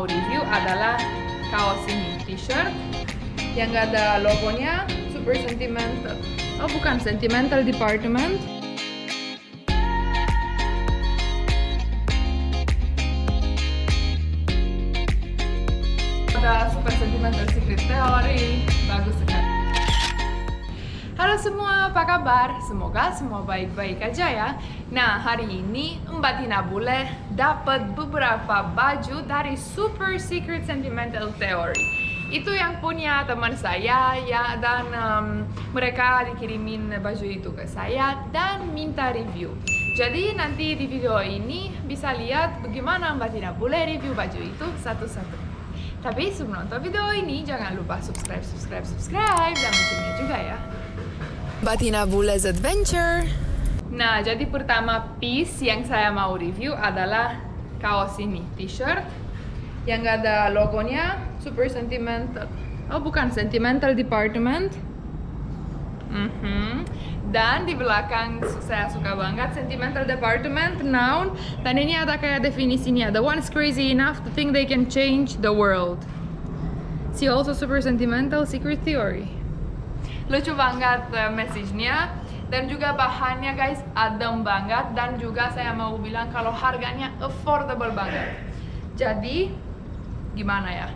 mau review adalah kaos ini, t-shirt yang gak ada logonya, super sentimental. Oh bukan, sentimental department. Ada super sentimental secret theory, bagus sekali. Halo semua, apa kabar? Semoga semua baik-baik aja ya. Nah, hari ini Mbak Tina Bule dapat beberapa baju dari Super Secret Sentimental Theory. Itu yang punya teman saya ya, dan mereka dikirimin baju itu ke saya dan minta review. Jadi nanti di video ini bisa lihat bagaimana Mbak Tina Bule review baju itu satu-satu. Tapi sebelum nonton video ini jangan lupa subscribe dan loncengnya juga ya. Mbak Tina Bule's Adventure. Nah, jadi pertama piece yang saya mau review adalah kaos ini, t-shirt yang gak ada logonya, super sentimental. Oh bukan, sentimental department. Dan di belakang saya suka banget sentimental department, noun. Dan ini ada kayak definisinya, the one's crazy enough to think they can change the world. See also super sentimental secret theory. Lucu banget message-nya, dan juga bahannya guys adem banget, dan juga saya mau bilang kalau harganya affordable banget. Jadi gimana ya,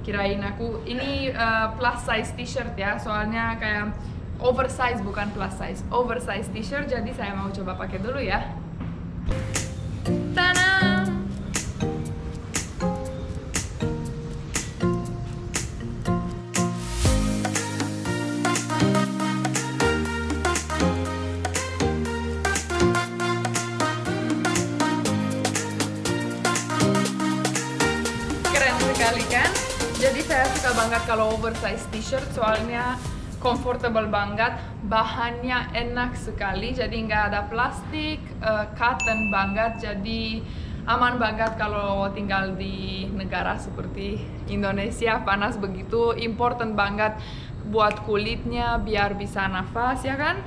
kirain aku ini plus size t-shirt ya, soalnya kayak oversize, bukan plus size, oversize t-shirt. Jadi saya mau coba pakai dulu ya. Tanam. Sekali kan, jadi saya suka banget kalau oversize t-shirt, soalnya comfortable banget, bahannya enak sekali, jadi nggak ada plastik, cotton banget, jadi aman banget kalau tinggal di negara seperti Indonesia panas begitu. Important banget buat kulitnya biar bisa nafas ya kan,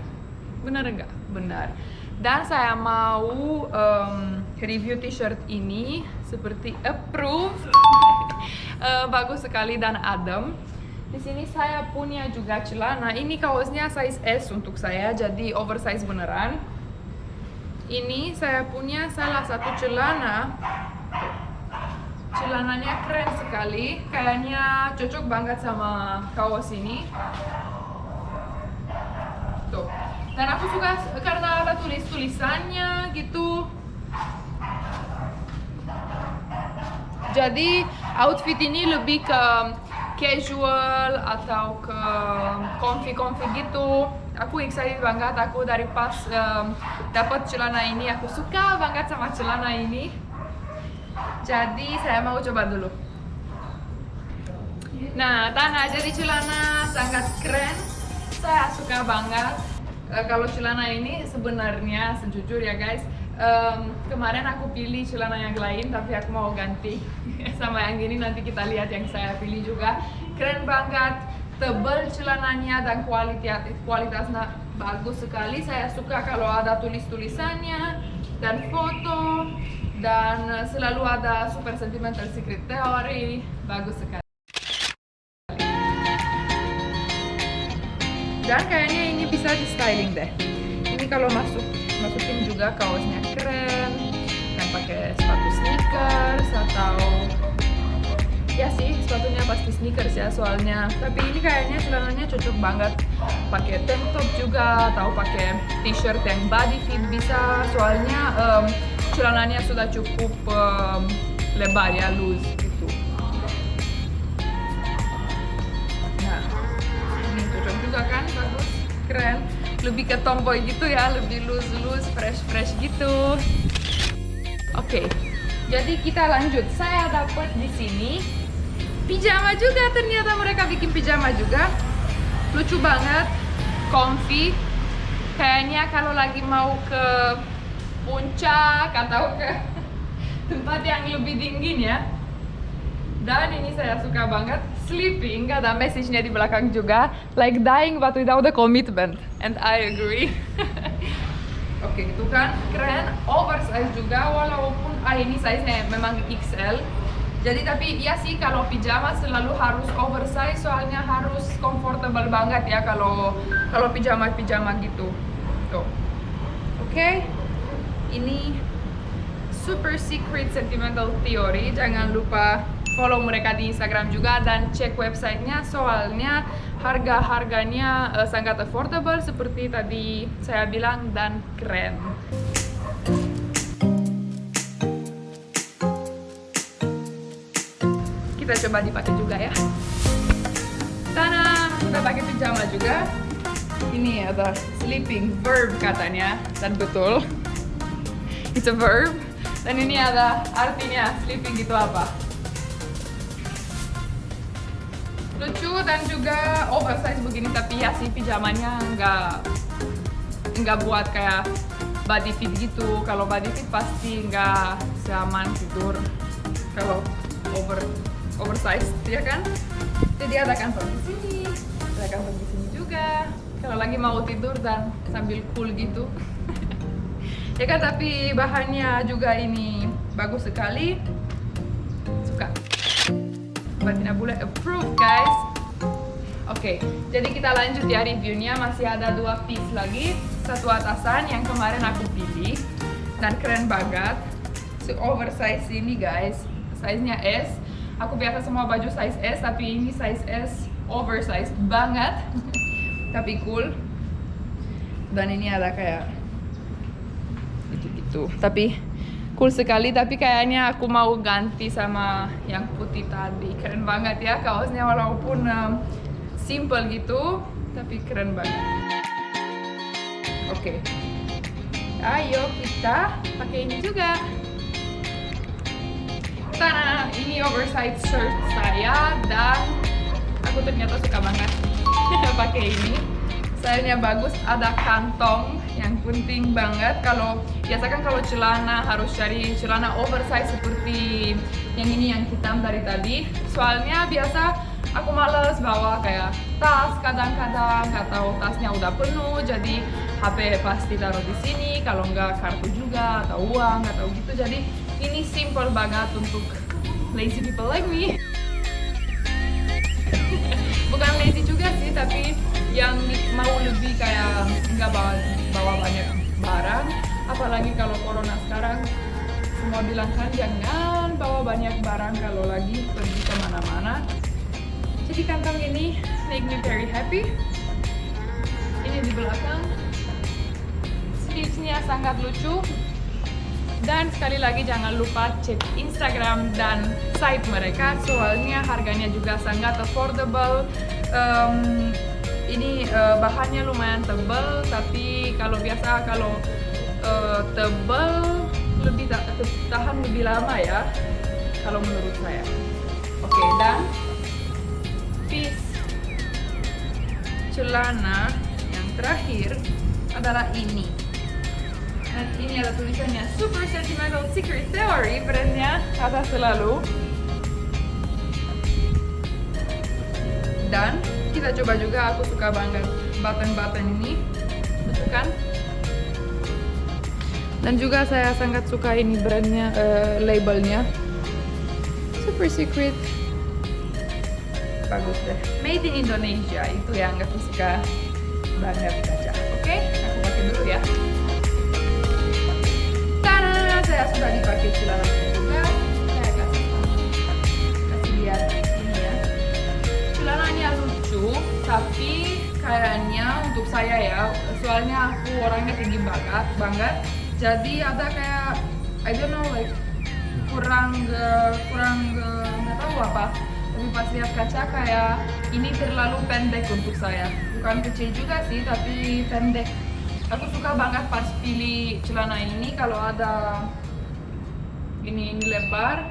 benar nggak? Benar. Dan saya mau review t-shirt ini seperti approved. Bagus sekali dan adem. Di sini saya punya juga celana. Ini kaosnya size S untuk saya, jadi oversize beneran. Ini saya punya salah satu celana. Celananya keren sekali, kayaknya cocok banget sama kaos ini. Tuh. Dan aku suka karena ada tulisannya gitu. Jadi outfit ini lebih ke casual atau ke comfy gitu. Aku excited banget, aku dari pas dapat celana ini, aku suka banget sama celana ini. Jadi saya mau coba dulu. Nah, jadi celana sangat keren. Saya suka banget. Kalau celana ini sebenarnya sejujur ya guys, kemarin aku pilih celana yang lain, tapi aku mau ganti sama yang ini. Nanti kita lihat yang saya pilih juga. Keren banget, tebal celananya, dan kualitasnya bagus sekali. Saya suka kalau ada tulisannya dan foto, dan selalu ada super sentimental secret theory. Bagus sekali. Dan kayaknya ini bisa di styling deh. Ini kalau masukin juga kaosnya keren, dan pakai sepatu sneakers atau ya sih sepatunya pasti sneakers ya soalnya. Tapi ini kayaknya celananya cocok banget pakai tank top juga, atau pakai t-shirt yang body fit bisa, soalnya celananya sudah cukup lebar ya, loose gitu. Nah, ini cocok juga kan, bagus, keren. Lebih ke tomboy gitu ya, lebih loose, fresh gitu. Oke, jadi kita lanjut. Saya dapat di sini pijama juga, ternyata mereka bikin pijama juga. Lucu banget, comfy. Kayaknya kalau lagi mau ke puncak atau ke tempat yang lebih dingin ya. Dan ini saya suka banget, sleeping, ada message-nya di belakang juga, like dying but without a commitment, and I agree. Oke, itu kan keren, oversize juga, walaupun ini size-nya memang XL, Jadi tapi iya sih, kalau pijama selalu harus oversize, soalnya harus comfortable banget ya kalau pijama gitu. Tuh. Oke. Ini Super Secret Sentimental Theory. Jangan lupa follow mereka di Instagram juga dan cek websitenya, soalnya harga-harganya sangat affordable seperti tadi saya bilang dan keren. Kita coba dipakai juga ya. Tanah, udah pakai pijama juga. Ini ada sleeping verb katanya, dan betul. It's a verb. Dan ini ada artinya sleeping itu apa. Lucu dan juga oversize begini, tapi ya sih pijamanya nggak buat kayak body fit gitu. Kalau body fit pasti nggak seaman tidur kalau oversize, ya kan? Jadi ada kantong di sini, ada kantong di sini juga. Kalau lagi mau tidur dan sambil cool gitu. Ya kan, tapi bahannya juga ini bagus sekali. Suka. Batina Bule approved, guys. Oke, jadi kita lanjut ya reviewnya. Masih ada 2 piece lagi. Satu atasan yang kemarin aku pilih dan keren banget. Oversize ini, guys. Size-nya S. Aku biasa semua baju size S, tapi ini size S oversize banget. Tapi cool. Dan ini ada kayak gitu. Tapi cool sekali, tapi kayaknya aku mau ganti sama yang putih tadi. Keren banget ya kaosnya, walaupun simple gitu, tapi keren banget. Oke. Ayo kita pakai ini juga. Tada, ini oversize shirt saya dan aku ternyata suka banget pakai ini. Stylenya bagus, ada kantong yang penting banget. Kalau biasa kan kalau celana harus cari celana oversize seperti yang ini, yang hitam dari tadi. Soalnya biasa aku males bawa kayak tas kadang-kadang, atau tasnya udah penuh, jadi HP pasti taruh di sini. Kalau nggak kartu juga atau uang atau gitu. Jadi ini simple banget untuk lazy people like me. Bukan lazy juga sih, tapi yang mau lebih kayak nggak bawa banyak barang, apalagi kalau corona sekarang. Semua bilang kan jangan bawa banyak barang kalau lagi pergi kemana-mana. Jadi kantong ini make me very happy. Ini di belakang, sleeves-nya sangat lucu. Dan sekali lagi jangan lupa cek Instagram dan site mereka, soalnya harganya juga sangat affordable. Ini bahannya lumayan tebal, tapi kalau biasa tebal lebih tahan lebih lama ya, kalau menurut saya. Oke, dan piece celana yang terakhir adalah ini. Dan ini ada tulisannya Super Sentimental Secret Theory, brandnya ada selalu. Dan kita coba juga, aku suka banget button-button ini, lucu kan? Dan juga saya sangat suka ini brandnya, labelnya Super Secret, bagus deh. Made in Indonesia, itu yang aku suka banget aja. Oke, aku pakai dulu ya. Tada, saya sudah dipakai celananya juga. Saya kasih lihat ini ya. Celananya lucu, tapi kayaknya untuk saya ya, soalnya aku orangnya tinggi banget. Jadi ada kayak I don't know, like kurang nggak tahu apa. Tapi pas lihat kaca kayak ini terlalu pendek untuk saya. Bukan kecil juga sih, tapi pendek. Aku suka banget pas pilih celana ini kalau ada ini lebar.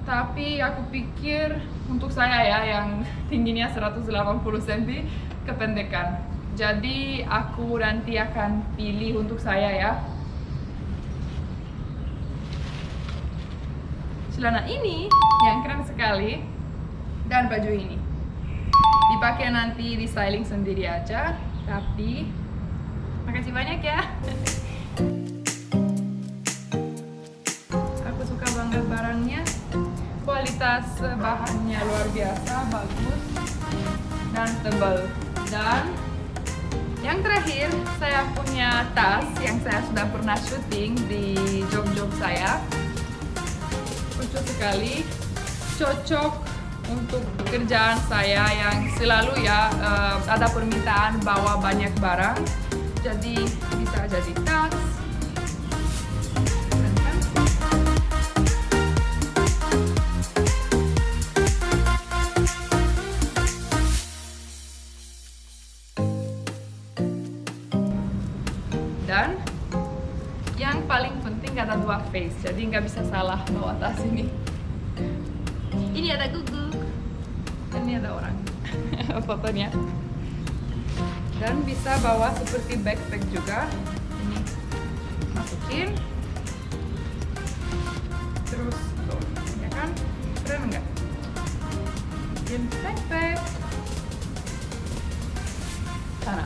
Tapi aku pikir untuk saya ya yang tingginya 180 cm kependekan. Jadi aku nanti akan pilih untuk saya ya celana ini yang keren sekali, dan baju ini dipakai nanti di styling sendiri aja. Tapi makasih banyak ya. Aku suka banget barangnya, kualitas tas bahannya luar biasa bagus dan tebal. Dan yang terakhir, saya punya tas yang saya sudah pernah syuting di job-job saya. Lucu sekali, cocok untuk pekerjaan saya yang selalu ya ada permintaan bawa banyak barang. Jadi bisa jadi tas. Dan yang paling penting ada 2 face, jadi nggak bisa salah bawa tas ini. Ini ada Gugu, dan ini ada orang fotonya. Dan bisa bawa seperti backpack juga. Ini masukin, terus tuh, ya kan? Keren nggak? Bikin backpack. Sana.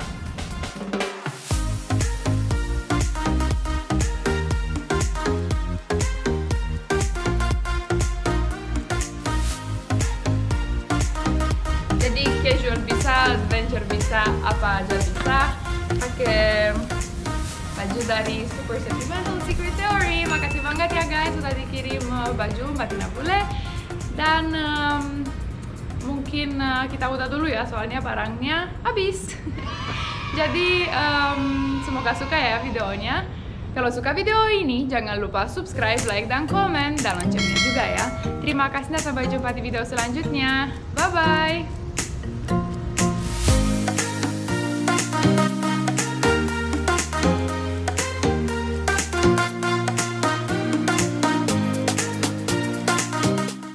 Jadi casual bisa, adventure bisa, apa aja bisa. Pakai baju dari Super Sentimental Secret Theory. Makasih banget ya guys sudah dikirim baju Mbak Tina Bule. Dan mungkin kita udah dulu ya, soalnya barangnya habis. Jadi semoga suka ya videonya. Kalau suka video ini, jangan lupa subscribe, like, dan komen, dan loncengnya juga ya. Terima kasih dan sampai jumpa di video selanjutnya. Bye-bye!